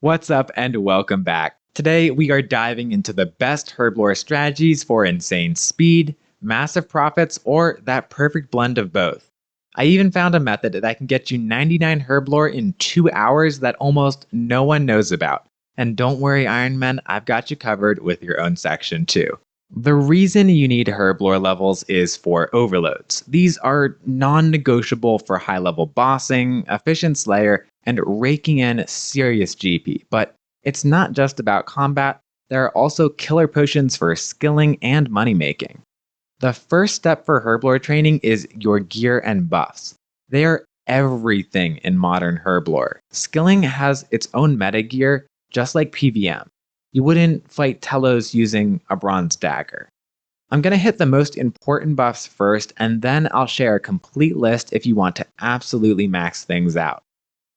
What's up and welcome back. Today we are diving into the best Herblore strategies for insane speed, massive profits, or that perfect blend of both. I even found a method that can get you 99 Herblore in 2 hours that almost no one knows about. And don't worry, Ironman, I've got you covered with your own section too. The reason you need Herblore levels is for overloads. These are non-negotiable for high-level bossing, efficient slayer, and raking in serious GP. But it's not just about combat, there are also killer potions for skilling and money making. The first step for Herblore training is your gear and buffs. They are everything in modern Herblore. Skilling has its own meta gear, just like PVM. You wouldn't fight Telos using a bronze dagger. I'm going to hit the most important buffs first, and then I'll share a complete list if you want to absolutely max things out.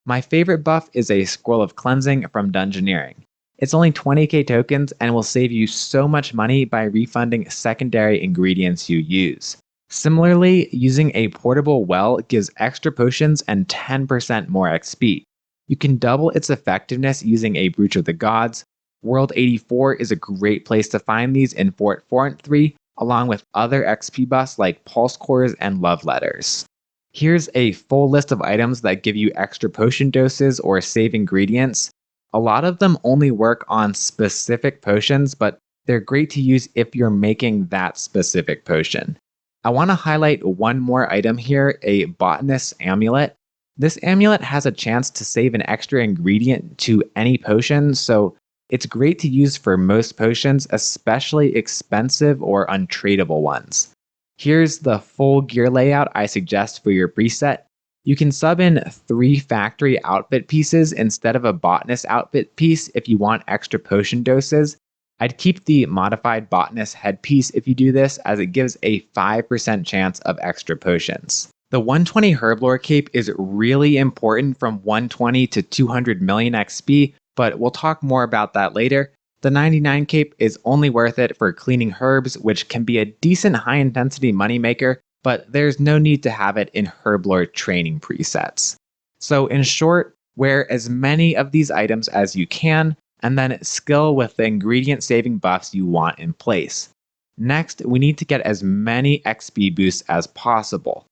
My favorite buff is a Scroll of Cleansing from Dungeoneering. It's only 20k tokens and will save you so much money by refunding secondary ingredients you use. Similarly, using a portable well gives extra potions and 10% more XP. You can double its effectiveness using a Brooch of the Gods. World 84 is a great place to find these in Fort 4 and 3, along with other XP buffs like Pulse Cores and Love Letters. Here's a full list of items that give you extra potion doses or save ingredients. A lot of them only work on specific potions, but they're great to use if you're making that specific potion. I want to highlight one more item here, a Botanist's Amulet. This amulet has a chance to save an extra ingredient to any potion, so it's great to use for most potions, especially expensive or untradeable ones. Here's the full gear layout I suggest for your preset. You can sub in 3 factory outfit pieces instead of a botanist outfit piece if you want extra potion doses. I'd keep the modified botanist headpiece if you do this, as it gives a 5% chance of extra potions. The 120 Herblore cape is really important from 120 to 200 million XP, but we'll talk more about that later. The 99 cape is only worth it for cleaning herbs, which can be a decent high-intensity moneymaker, but there's no need to have it in Herblore training presets. So in short, wear as many of these items as you can, and then skill with the ingredient-saving buffs you want in place. Next, we need to get as many XP boosts as possible.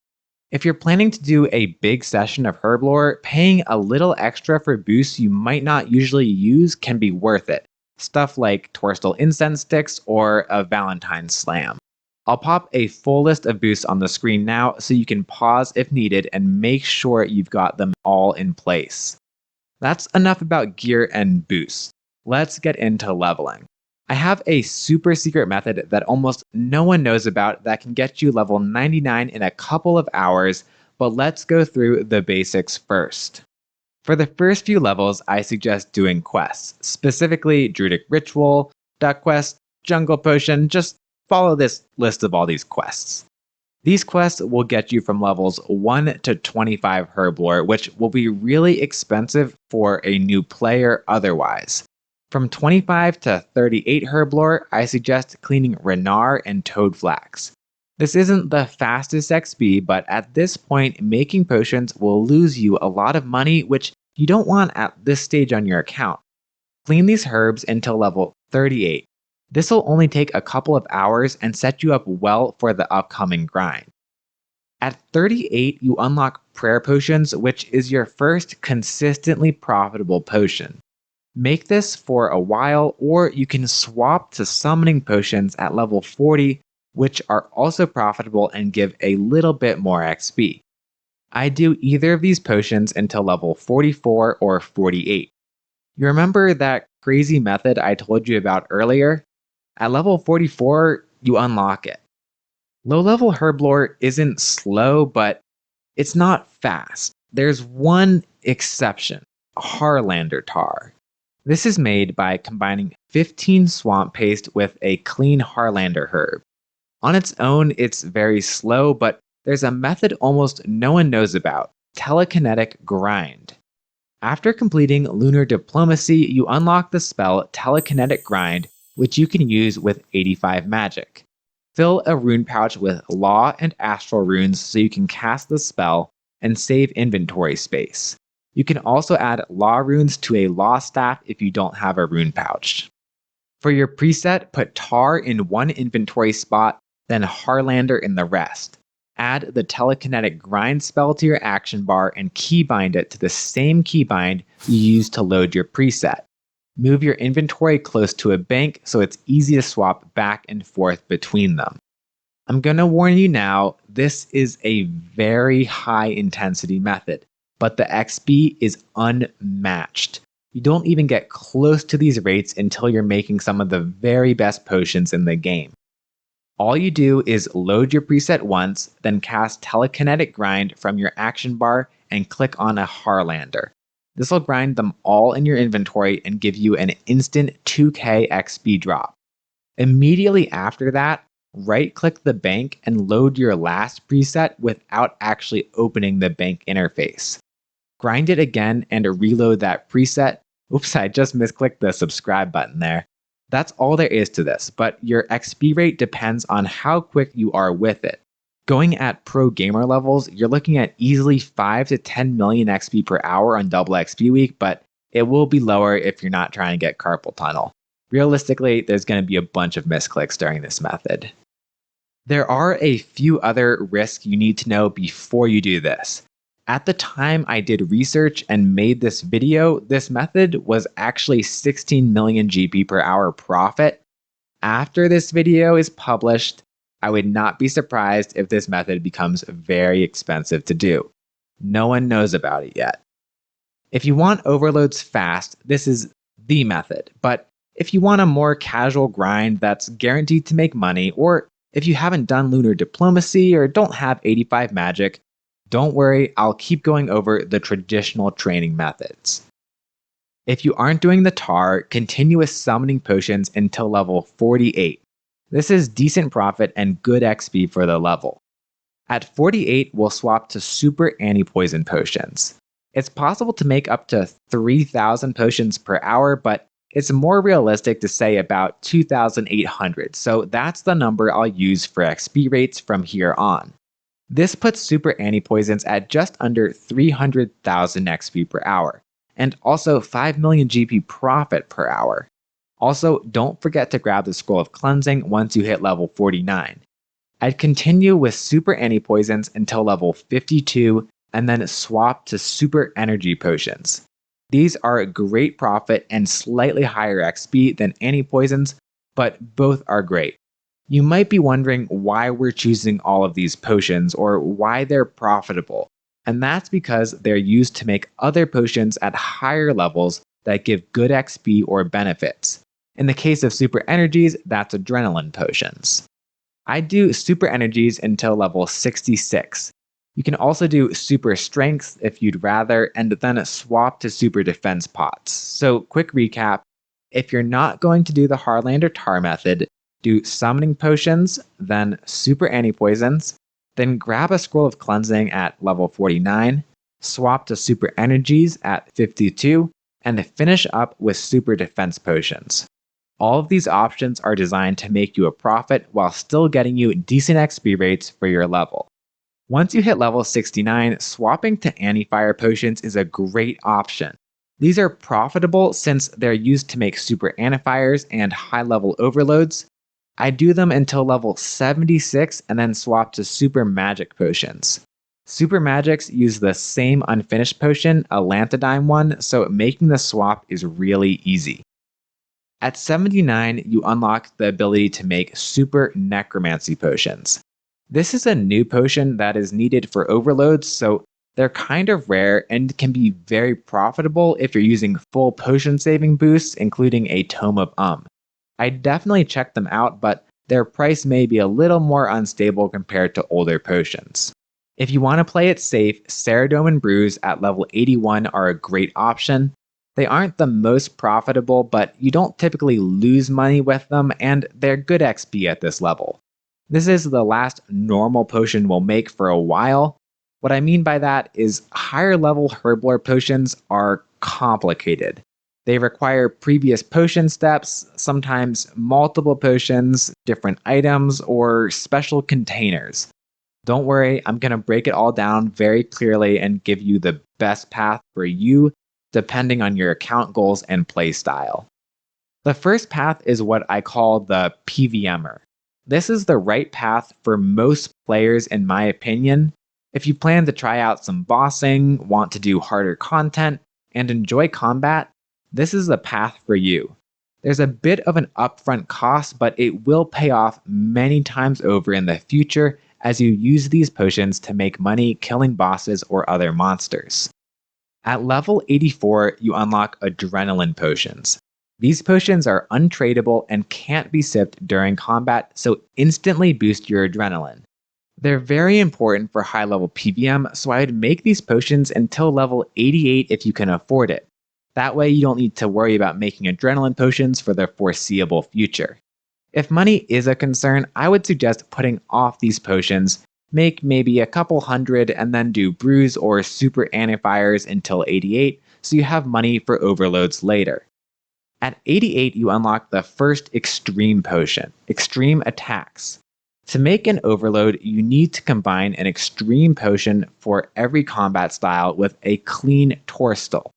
If you're planning to do a big session of Herblore, paying a little extra for boosts you might not usually use can be worth it. Stuff like Torstal Incense Sticks or a Valentine's Slam. I'll pop a full list of boosts on the screen now so you can pause if needed and make sure you've got them all in place. That's enough about gear and boosts. Let's get into leveling. I have a super secret method that almost no one knows about that can get you level 99 in a couple of hours, but let's go through the basics first. For the first few levels, I suggest doing quests, specifically Druidic Ritual, Duck Quest, Jungle Potion. Just follow this list of all these quests. These quests will get you from levels 1 to 25 Herblore, which will be really expensive for a new player otherwise. From 25 to 38 Herblore, I suggest cleaning Renar and Toadflax. This isn't the fastest XP, but at this point, making potions will lose you a lot of money, which you don't want at this stage on your account. Clean these herbs until level 38. This will only take a couple of hours and set you up well for the upcoming grind. At 38, you unlock Prayer Potions, which is your first consistently profitable potion. Make this for a while, or you can swap to Summoning Potions at level 40, which are also profitable and give a little bit more XP. I do either of these potions until level 44 or 48. You remember that crazy method I told you about earlier? At level 44, you unlock it. Low-level Herblore isn't slow, but it's not fast. There's one exception, Harlander Tar. This is made by combining 15 Swamp Paste with a clean Harlander herb. On its own, it's very slow, but there's a method almost no one knows about, Telekinetic Grind. After completing Lunar Diplomacy, you unlock the spell Telekinetic Grind, which you can use with 85 magic. Fill a rune pouch with Law and Astral runes so you can cast the spell and save inventory space. You can also add law runes to a law staff if you don't have a rune pouch. For your preset, put Tar in one inventory spot, then Harlander in the rest. Add the telekinetic grind spell to your action bar and keybind it to the same keybind you used to load your preset. Move your inventory close to a bank so it's easy to swap back and forth between them. I'm going to warn you now, this is a very high intensity method, but the XP is unmatched. You don't even get close to these rates until you're making some of the very best potions in the game. All you do is load your preset once, then cast Telekinetic Grind from your action bar and click on a Harlander. This will grind them all in your inventory and give you an instant 2k XP drop. Immediately after that, right-click the bank and load your last preset without actually opening the bank interface. Grind it again and reload that preset. Oops, I just misclicked the subscribe button there. That's all there is to this, but your XP rate depends on how quick you are with it. Going at pro gamer levels, you're looking at easily 5 to 10 million XP per hour on double XP week, but it will be lower if you're not trying to get carpal tunnel. Realistically, there's going to be a bunch of misclicks during this method. There are a few other risks you need to know before you do this. At the time I did research and made this video, this method was actually 16 million GP per hour profit. After this video is published, I would not be surprised if this method becomes very expensive to do. No one knows about it yet. If you want overloads fast, this is the method. But if you want a more casual grind that's guaranteed to make money, or if you haven't done lunar diplomacy or don't have 85 magic, don't worry, I'll keep going over the traditional training methods. If you aren't doing the Tar, continue with summoning potions until level 48. This is decent profit and good XP for the level. At 48, we'll swap to super anti-poison potions. It's possible to make up to 3,000 potions per hour, but it's more realistic to say about 2,800, so that's the number I'll use for XP rates from here on. This puts super anti-poisons at just under 300,000 XP per hour, and also 5 million GP profit per hour. Also, don't forget to grab the Scroll of Cleansing once you hit level 49. I'd continue with super anti-poisons until level 52, and then swap to super energy potions. These are a great profit and slightly higher XP than anti-poisons, but both are great. You might be wondering why we're choosing all of these potions or why they're profitable, and that's because they're used to make other potions at higher levels that give good XP or benefits. In the case of super energies, that's adrenaline potions. I do super energies until level 66. You can also do super strengths if you'd rather, and then swap to super defense pots. So quick recap, if you're not going to do the Harlander Tar method, do summoning potions, then super anti-poisons, then grab a Scroll of Cleansing at level 49, swap to super energies at 52, and finish up with super defense potions. All of these options are designed to make you a profit while still getting you decent XP rates for your level. Once you hit level 69, swapping to anti-fire potions is a great option. These are profitable since they're used to make super anti-fires and high-level overloads. I do them until level 76 and then swap to super magic potions. Super magics use the same unfinished potion, a Lantidine one, so making the swap is really easy. At 79, you unlock the ability to make super necromancy potions. This is a new potion that is needed for overloads, so they're kind of rare and can be very profitable if you're using full potion saving boosts, including a Tome of I definitely check them out, but their price may be a little more unstable compared to older potions. If you want to play it safe, Ceridome and Brews at level 81 are a great option. They aren't the most profitable, but you don't typically lose money with them, and they're good XP at this level. This is the last normal potion we'll make for a while. What I mean by that is higher level Herblore potions are complicated. They require previous potion steps, sometimes multiple potions, different items, or special containers. Don't worry, I'm going to break it all down very clearly and give you the best path for you depending on your account goals and play style. The first path is what I call the PVMer. This is the right path for most players in my opinion. If you plan to try out some bossing, want to do harder content, and enjoy combat, this is the path for you. There's a bit of an upfront cost, but it will pay off many times over in the future as you use these potions to make money killing bosses or other monsters. At level 84, you unlock Adrenaline Potions. These potions are untradeable and can't be sipped during combat, so instantly boost your adrenaline. They're very important for high level PVM, so I'd make these potions until level 88 if you can afford it. That way you don't need to worry about making adrenaline potions for the foreseeable future. If money is a concern, I would suggest putting off these potions, make maybe a couple hundred and then do brews or super antifires until 88 so you have money for overloads later. At 88 you unlock the first extreme potion, Extreme Attacks. To make an overload, you need to combine an extreme potion for every combat style with a clean Torstal.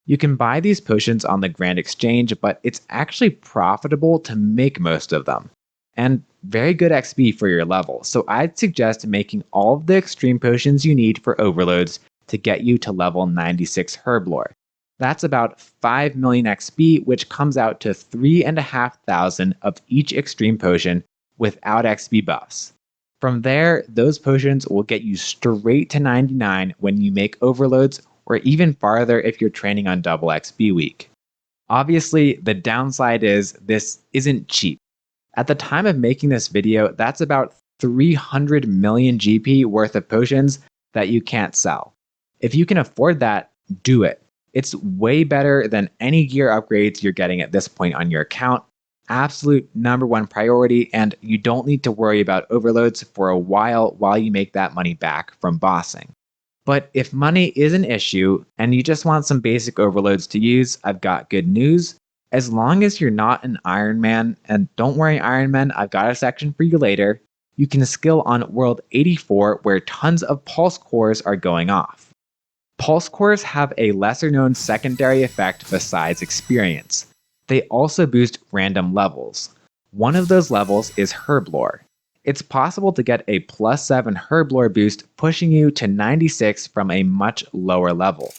You can buy these potions on the Grand Exchange, but it's actually profitable to make most of them, and very good XP for your level, so I'd suggest making all of the extreme potions you need for overloads to get you to level 96 Herblore. That's about 5 million XP, which comes out to 3,500 of each extreme potion without XP buffs. From there, those potions will get you straight to 99 when you make overloads, or even farther if you're training on double XP week. Obviously, the downside is this isn't cheap. At the time of making this video, that's about 300 million GP worth of potions that you can't sell. If you can afford that, do it. It's way better than any gear upgrades you're getting at this point on your account. Absolute number one priority, and you don't need to worry about overloads for a while you make that money back from bossing. But if money is an issue and you just want some basic overloads to use, I've got good news. As long as you're not an Ironman, and don't worry Ironman, I've got a section for you later, you can skill on World 84 where tons of pulse cores are going off. Pulse cores have a lesser known secondary effect besides experience. They also boost random levels. One of those levels is Herblore. It's possible to get a +7 Herblore boost, pushing you to 96 from a much lower level.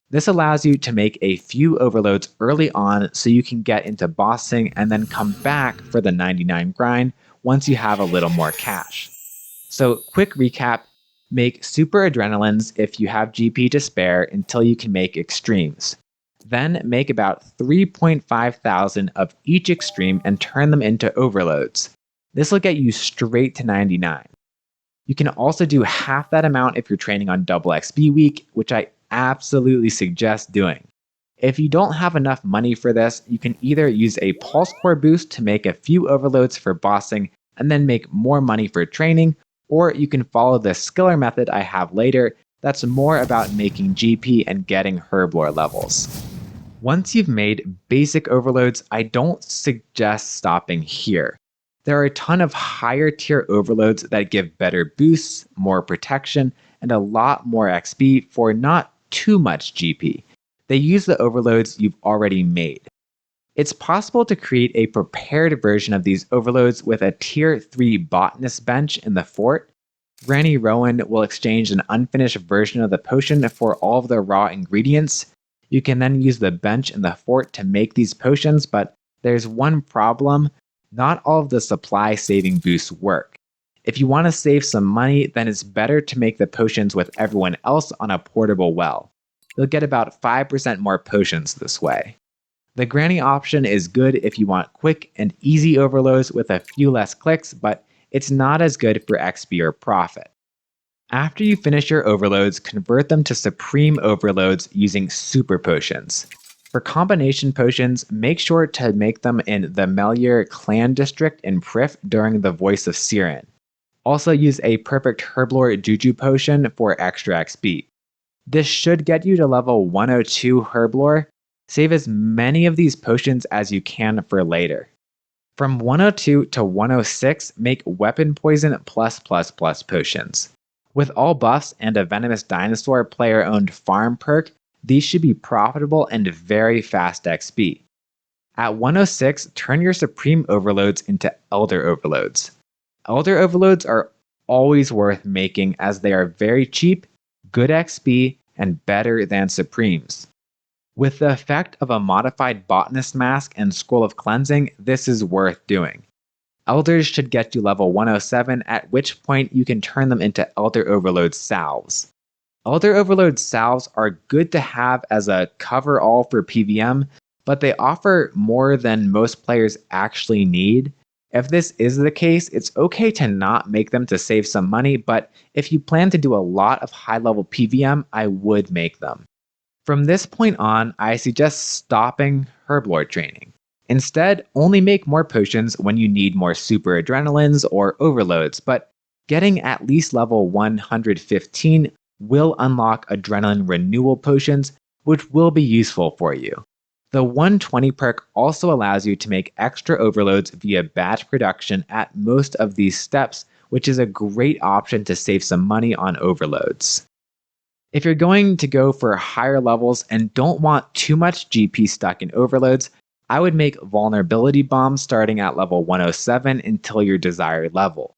This allows you to make a few overloads early on so you can get into bossing and then come back for the 99 grind once you have a little more cash. So quick recap, make super adrenalines if you have GP to spare until you can make extremes. Then make about 3,500 of each extreme and turn them into overloads. This will get you straight to 99. You can also do half that amount if you're training on double XP week, which I absolutely suggest doing. If you don't have enough money for this, you can either use a pulse core boost to make a few overloads for bossing and then make more money for training, or you can follow the skiller method I have later that's more about making GP and getting Herblore levels. Once you've made basic overloads, I don't suggest stopping here. There are a ton of higher tier overloads that give better boosts, more protection, and a lot more XP for not too much GP. They use the overloads you've already made. It's possible to create a prepared version of these overloads with a tier 3 botanist bench in the fort. Granny Rowan will exchange an unfinished version of the potion for all of the raw ingredients. You can then use the bench in the fort to make these potions, but there's one problem. Not all of the supply saving boosts work. If you want to save some money, then it's better to make the potions with everyone else on a portable well. You'll get about 5% more potions this way. The granny option is good if you want quick and easy overloads with a few less clicks, but it's not as good for XP or profit. After you finish your overloads, convert them to supreme overloads using super potions. For combination potions, make sure to make them in the Melior clan district in Prif during the Voice of Siren. Also use a perfect Herblore Juju potion for extra XP. This should get you to level 102 Herblore. Save as many of these potions as you can for later. From 102 to 106, make weapon poison +++ potions. With all buffs and a Venomous Dinosaur player-owned farm perk, these should be profitable and very fast XP. At 106, turn your Supreme Overloads into Elder Overloads. Elder Overloads are always worth making as they are very cheap, good XP, and better than Supremes. With the effect of a modified Botanist Mask and Scroll of Cleansing, this is worth doing. Elders should get to level 107, at which point you can turn them into Elder Overload salves. Elder Overload salves are good to have as a cover-all for PVM, but they offer more than most players actually need. If this is the case, it's okay to not make them to save some money, but if you plan to do a lot of high-level PVM, I would make them. From this point on, I suggest stopping Herblore training. Instead, only make more potions when you need more super adrenalines or overloads, but getting at least level 115 will unlock adrenaline renewal potions, which will be useful for you. The 120 perk also allows you to make extra overloads via batch production at most of these steps, which is a great option to save some money on overloads. If you're going to go for higher levels and don't want too much GP stuck in overloads, I would make vulnerability bombs starting at level 107 until your desired level.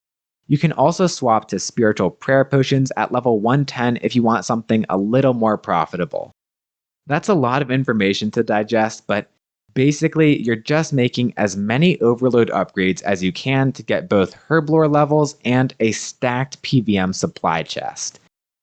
You can also swap to spiritual prayer potions at level 110 if you want something a little more profitable. That's a lot of information to digest, but basically you're just making as many overload upgrades as you can to get both Herblore levels and a stacked PVM supply chest.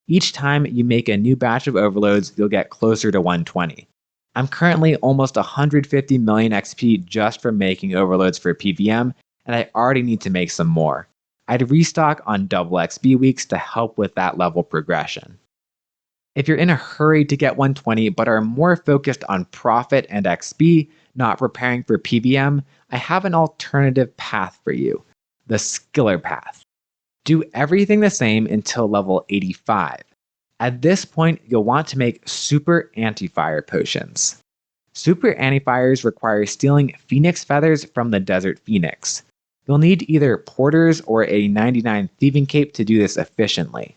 Each time you make a new batch of overloads, you'll get closer to 120. I'm currently almost 150 million XP just from making overloads for PVM, and I already need to make some more. I'd restock on double XP weeks to help with that level progression. If you're in a hurry to get 120 but are more focused on profit and XP, not preparing for PVM, I have an alternative path for you, the Skiller Path. Do everything the same until level 85. At this point, you'll want to make Super Anti-Fire potions. Super Anti-Fires require stealing Phoenix Feathers from the Desert Phoenix. You'll need either Porters or a 99 Thieving Cape to do this efficiently.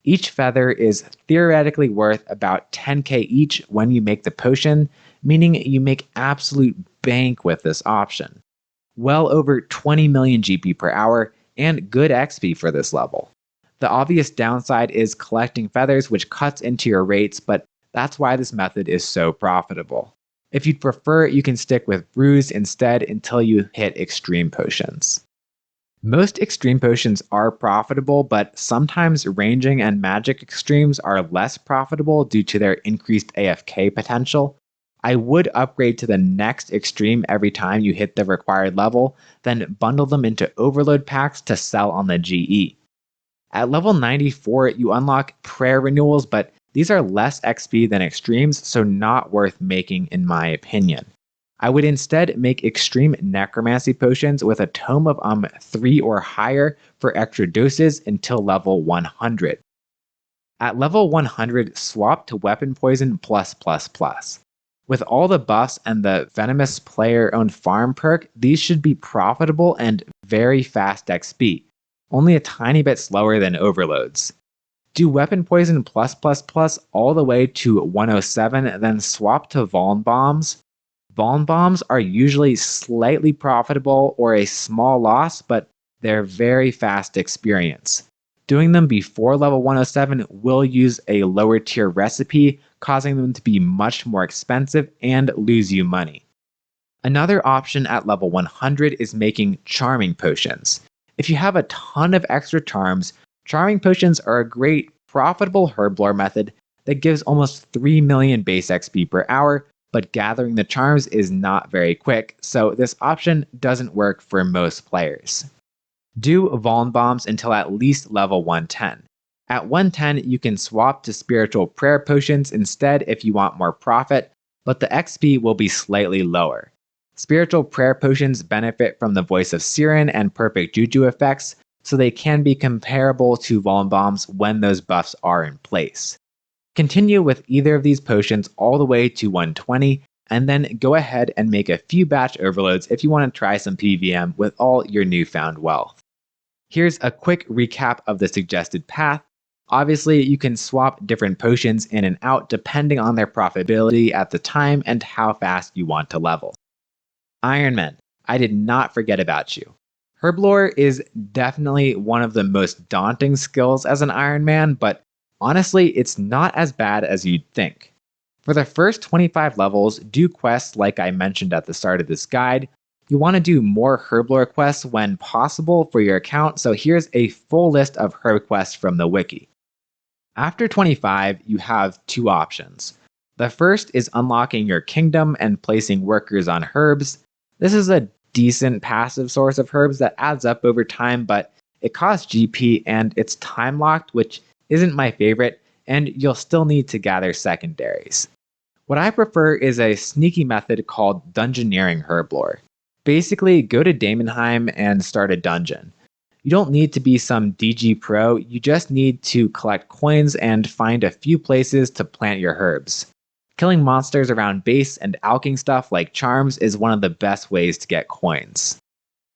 Each feather is theoretically worth about 10k each when you make the potion, meaning you make absolute bank with this option. Well over 20 million GP per hour, and good XP for this level. The obvious downside is collecting feathers, which cuts into your rates, but that's why this method is so profitable. If you'd prefer, you can stick with brews instead until you hit extreme potions. Most extreme potions are profitable, but sometimes ranging and magic extremes are less profitable due to their increased AFK potential. I would upgrade to the next extreme every time you hit the required level, then bundle them into overload packs to sell on the GE. At level 94, you unlock prayer renewals, but these are less XP than extremes, so not worth making in my opinion. I would instead make extreme necromancy potions with a tome of 3 or higher for extra doses until level 100. At level 100, swap to weapon poison +++. With all the buffs and the venomous player-owned farm perk, these should be profitable and very fast XP, only a tiny bit slower than overloads. Do weapon poison +++ all the way to 107, then swap to Vuln Bombs. Vuln Bombs are usually slightly profitable or a small loss, but they're very fast experience. Doing them before level 107 will use a lower tier recipe, causing them to be much more expensive and lose you money. Another option at level 100 is making charming potions. If you have a ton of extra charms, charming potions are a great, profitable Herblore method that gives almost 3 million base XP per hour, but gathering the charms is not very quick, so this option doesn't work for most players. Do Vuln Bombs until at least level 110. At 110, you can swap to Spiritual Prayer Potions instead if you want more profit, but the XP will be slightly lower. Spiritual Prayer Potions benefit from the Voice of Siren and Perfect Juju effects, so they can be comparable to Vuln Bombs when those buffs are in place. Continue with either of these potions all the way to 120, and then go ahead and make a few batch overloads if you want to try some PVM with all your newfound wealth. Here's a quick recap of the suggested path. Obviously, you can swap different potions in and out depending on their profitability at the time and how fast you want to level. Ironman, I did not forget about you. Herblore is definitely one of the most daunting skills as an Ironman, but honestly, it's not as bad as you'd think. For the first 25 levels, do quests like I mentioned at the start of this guide. You want to do more Herblore quests when possible for your account, so here's a full list of herb quests from the wiki. After 25, you have two options. The first is unlocking your kingdom and placing workers on herbs. This is a decent passive source of herbs that adds up over time, but it costs GP and it's time locked, which isn't my favorite, and you'll still need to gather secondaries. What I prefer is a sneaky method called dungeoneering Herblore. Basically, go to Daemonheim and start a dungeon. You don't need to be some DG pro, you just need to collect coins and find a few places to plant your herbs. Killing monsters around base and alching stuff like charms is one of the best ways to get coins.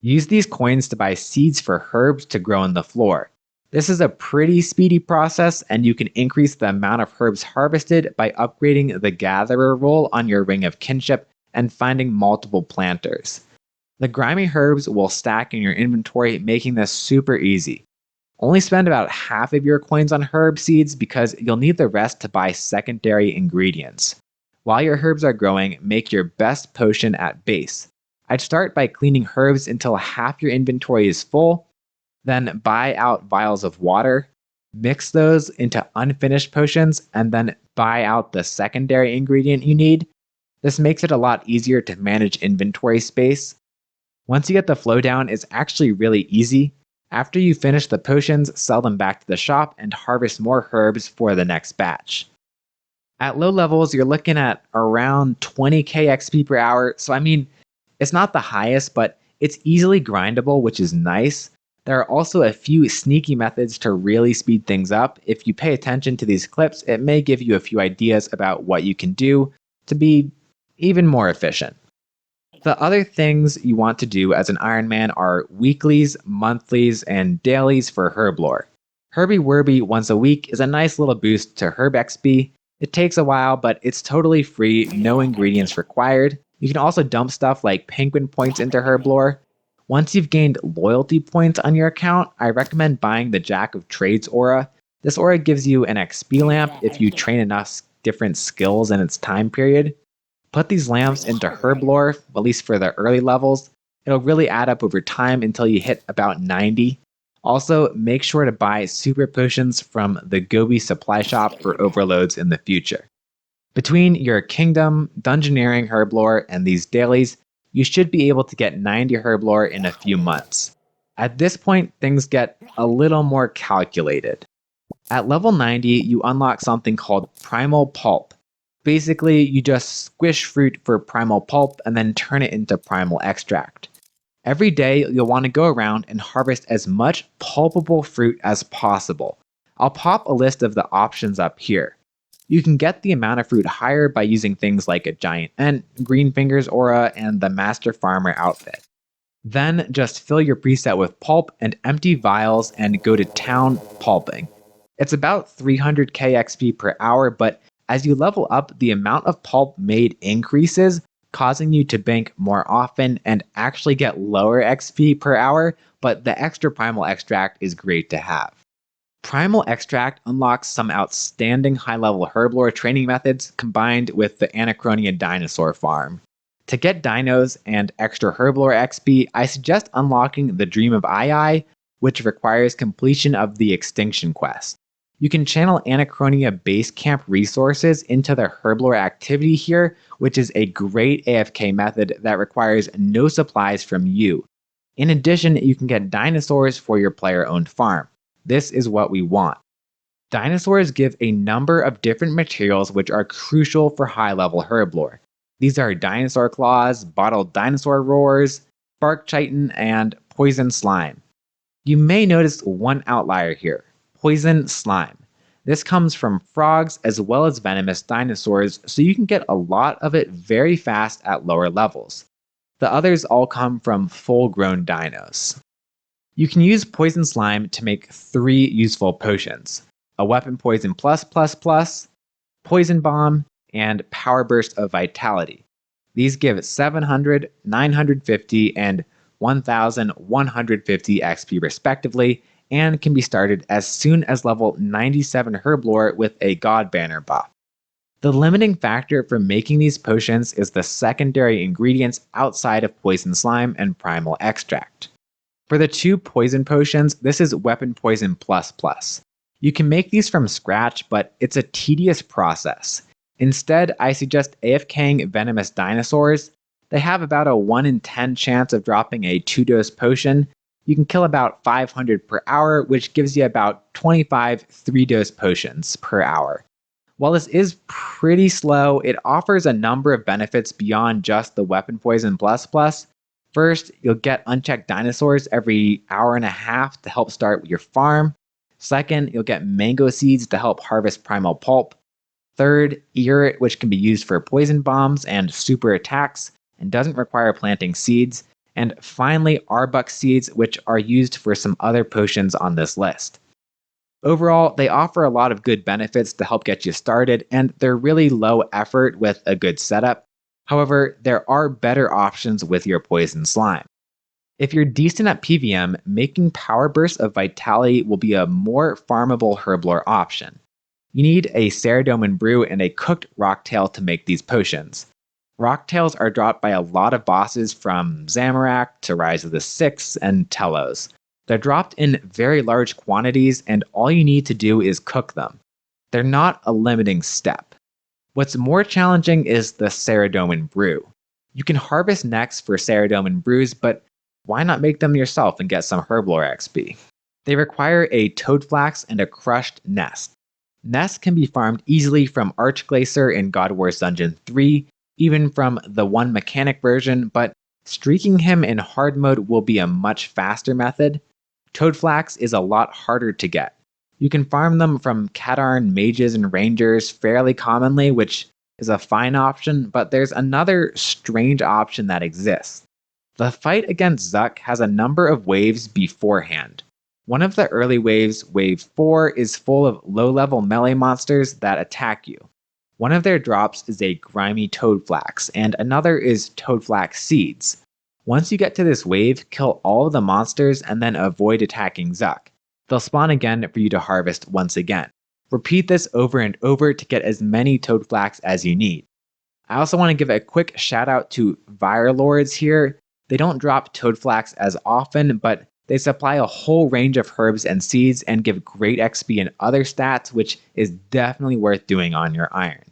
Use these coins to buy seeds for herbs to grow in the floor. This is a pretty speedy process, and you can increase the amount of herbs harvested by upgrading the Gatherer role on your Ring of Kinship and finding multiple planters. The grimy herbs will stack in your inventory, making this super easy. Only spend about half of your coins on herb seeds because you'll need the rest to buy secondary ingredients. While your herbs are growing, make your best potion at base. I'd start by cleaning herbs until half your inventory is full, then buy out vials of water, mix those into unfinished potions, and then buy out the secondary ingredient you need. This makes it a lot easier to manage inventory space. Once you get the flow down, it's actually really easy. After you finish the potions, sell them back to the shop and harvest more herbs for the next batch. At low levels, you're looking at around 20k XP per hour, so I mean, it's not the highest, but it's easily grindable, which is nice. There are also a few sneaky methods to really speed things up. If you pay attention to these clips, it may give you a few ideas about what you can do to be even more efficient. The other things you want to do as an Ironman are weeklies, monthlies, and dailies for Herblore. Herby Werby once a week is a nice little boost to Herb XP. It takes a while, but it's totally free, no ingredients required. You can also dump stuff like penguin points into Herblore. Once you've gained loyalty points on your account, I recommend buying the Jack of Trades aura. This aura gives you an XP lamp if you train enough different skills in its time period. Put these lamps into Herblore, at least for the early levels. It'll really add up over time until you hit about 90. Also, make sure to buy super potions from the Gobi supply shop for overloads in the future. Between your kingdom, dungeoneering Herblore, and these dailies, you should be able to get 90 Herblore in a few months. At this point, things get a little more calculated. At level 90, you unlock something called Primal Pulp. Basically, you just squish fruit for primal pulp and then turn it into primal extract. Every day, you'll want to go around and harvest as much pulpable fruit as possible. I'll pop a list of the options up here. You can get the amount of fruit higher by using things like a giant ant, Green Fingers aura, and the Master Farmer outfit. Then just fill your preset with pulp and empty vials and go to town pulping. It's about 300k XP per hour, but as you level up, the amount of pulp made increases, causing you to bank more often and actually get lower XP per hour, but the extra primal extract is great to have. Primal extract unlocks some outstanding high-level Herblore training methods combined with the Anachronia dinosaur farm. To get dinos and extra Herblore XP, I suggest unlocking the Dream of Ai, which requires completion of the Extinction quest. You can channel Anachronia base camp resources into the Herblore activity here, which is a great AFK method that requires no supplies from you. In addition, you can get dinosaurs for your player-owned farm. This is what we want. Dinosaurs give a number of different materials which are crucial for high-level Herblore. These are dinosaur claws, bottled dinosaur roars, bark chitin, and poison slime. You may notice one outlier here. Poison slime. This comes from frogs as well as venomous dinosaurs, so you can get a lot of it very fast at lower levels. The others all come from full-grown dinos. You can use poison slime to make 3 useful potions. a Weapon Poison Plus Plus Plus, Poison Bomb, and Power Burst of Vitality. These give 700, 950, and 1150 XP respectively, and can be started as soon as level 97 Herblore with a God Banner buff. The limiting factor for making these potions is the secondary ingredients outside of Poison Slime and Primal Extract. For the 2 poison potions, this is Weapon Poison Plus Plus. You can make these from scratch, but it's a tedious process. Instead, I suggest AFKing venomous dinosaurs. They have about a 1 in 10 chance of dropping a 2-dose potion. You can kill about 500 per hour, which gives you about 25 3-dose potions per hour. While this is pretty slow, it offers a number of benefits beyond just the Weapon Poison Plus Plus. First, you'll get unchecked dinosaurs every hour and a half to help start your farm. Second, you'll get mango seeds to help harvest primal pulp. Third, Ear, which can be used for poison bombs and super attacks and doesn't require planting seeds. And finally, Arbuck seeds, which are used for some other potions on this list. Overall, they offer a lot of good benefits to help get you started, and they're really low effort with a good setup. However, there are better options with your Poison Slime. If you're decent at PVM, making Power Burst of Vitality will be a more farmable Herblore option. You need a Ceradomin Brew and a cooked Rocktail to make these potions. Rocktails are dropped by a lot of bosses from Zamorak to Rise of the Six and Telos. They're dropped in very large quantities, and all you need to do is cook them. They're not a limiting step. What's more challenging is the Ceradomin Brew. You can harvest necks for Ceradomin Brews, but why not make them yourself and get some Herblore XP? They require a Toadflax and a crushed nest. Nests can be farmed easily from Archglacier in God Wars Dungeon 3, even from the 1 mechanic version, but streaking him in hard mode will be a much faster method. Toadflax is a lot harder to get. You can farm them from Katarn mages and rangers fairly commonly, which is a fine option, but there's another strange option that exists. The fight against Zuck has a number of waves beforehand. One of the early waves, Wave 4, is full of low-level melee monsters that attack you. One of their drops is a grimy Toadflax, and another is Toadflax Seeds. Once you get to this wave, kill all of the monsters and then avoid attacking Zuck. They'll spawn again for you to harvest once again. Repeat this over and over to get as many Toadflax as you need. I also want to give a quick shout out to Virelords here. They don't drop Toadflax as often, but they supply a whole range of herbs and seeds and give great XP and other stats, which is definitely worth doing on your iron.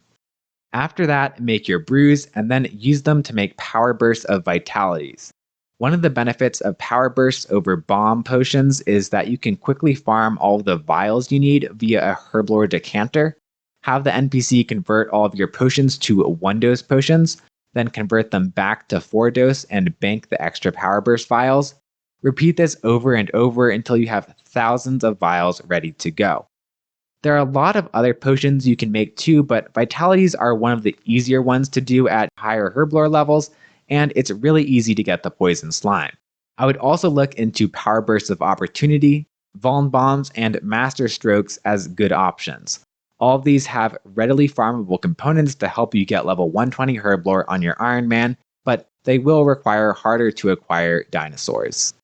After that, make your brews and then use them to make Power Bursts of Vitalities. One of the benefits of Power Bursts over Bomb potions is that you can quickly farm all of the vials you need via a Herblore decanter. Have the NPC convert all of your potions to 1-dose potions, then convert them back to 4-dose and bank the extra Power Burst vials. Repeat this over and over until you have thousands of vials ready to go. There are a lot of other potions you can make too, but Vitalities are one of the easier ones to do at higher Herblore levels, and it's really easy to get the Poison Slime. I would also look into Power Bursts of Opportunity, Vuln Bombs, and Master Strokes as good options. All of these have readily farmable components to help you get level 120 Herblore on your Iron Man, but they will require harder to acquire dinosaurs.